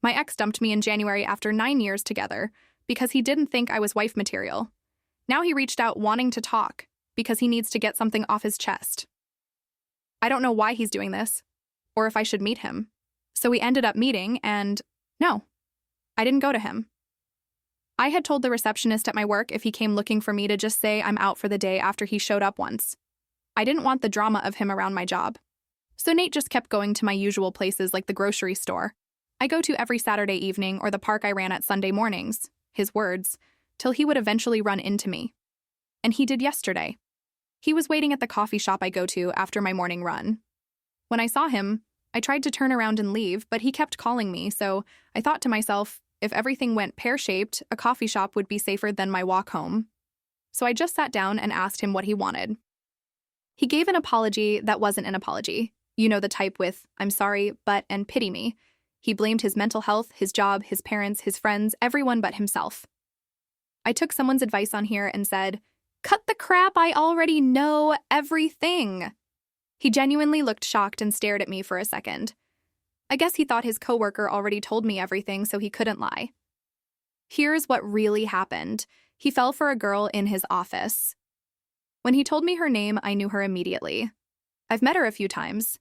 My ex dumped me in January after 9 years together because he didn't think I was wife material. Now he reached out wanting to talk because he needs to get something off his chest. I don't know why he's doing this, or if I should meet him. So we ended up meeting, and no, I didn't go to him. I had told the receptionist at my work if he came looking for me to just say I'm out for the day after he showed up once. I didn't want the drama of him around my job. So Nate just kept going to my usual places like the grocery store I go to every Saturday evening or the park I ran at Sunday mornings, his words, till he would eventually run into me. And he did yesterday. He was waiting at the coffee shop I go to after my morning run. When I saw him, I tried to turn around and leave, but he kept calling me, so I thought to myself, if everything went pear-shaped, a coffee shop would be safer than my walk home. So I just sat down and asked him what he wanted. He gave an apology that wasn't an apology. You know, the type with, I'm sorry, but, and pity me. He blamed his mental health, his job, his parents, his friends, everyone but himself. I took someone's advice on here and said, cut the crap, I already know everything. He genuinely looked shocked and stared at me for a second. I guess he thought his coworker already told me everything, so he couldn't lie. Here's what really happened. He fell for a girl in his office. When he told me her name, I knew her immediately. I've met her a few times.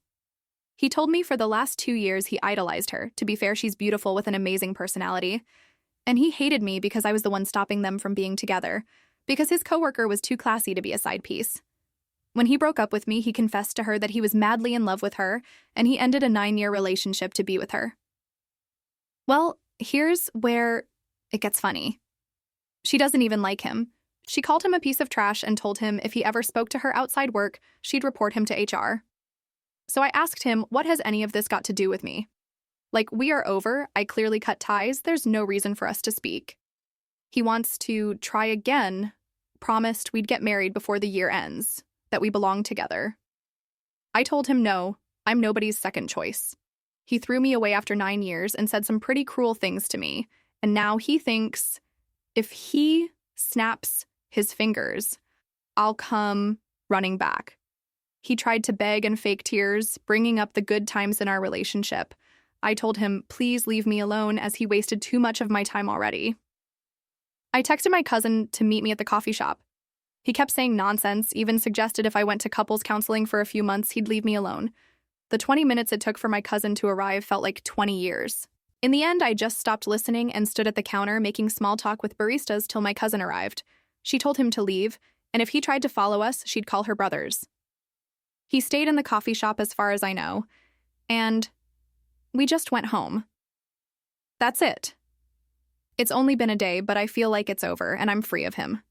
He told me for the last 2 years he idolized her. To be fair, she's beautiful with an amazing personality. And he hated me because I was the one stopping them from being together, because his coworker was too classy to be a side piece. When he broke up with me, he confessed to her that he was madly in love with her, and he ended a 9-year relationship to be with her. Well, here's where it gets funny. She doesn't even like him. She called him a piece of trash and told him if he ever spoke to her outside work, she'd report him to HR. So I asked him, what has any of this got to do with me? Like, we are over, I clearly cut ties, there's no reason for us to speak. He wants to try again, promised we'd get married before the year ends, that we belong together. I told him no, I'm nobody's second choice. He threw me away after 9 years and said some pretty cruel things to me, and now he thinks if he snaps his fingers, I'll come running back. He tried to beg and fake tears, bringing up the good times in our relationship. I told him, please leave me alone, as he wasted too much of my time already. I texted my cousin to meet me at the coffee shop. He kept saying nonsense, even suggested if I went to couples counseling for a few months, he'd leave me alone. The 20 minutes it took for my cousin to arrive felt like 20 years. In the end, I just stopped listening and stood at the counter making small talk with baristas till my cousin arrived. She told him to leave, and if he tried to follow us, she'd call her brothers. He stayed in the coffee shop as far as I know, and we just went home. That's it. It's only been a day, but I feel like it's over, and I'm free of him.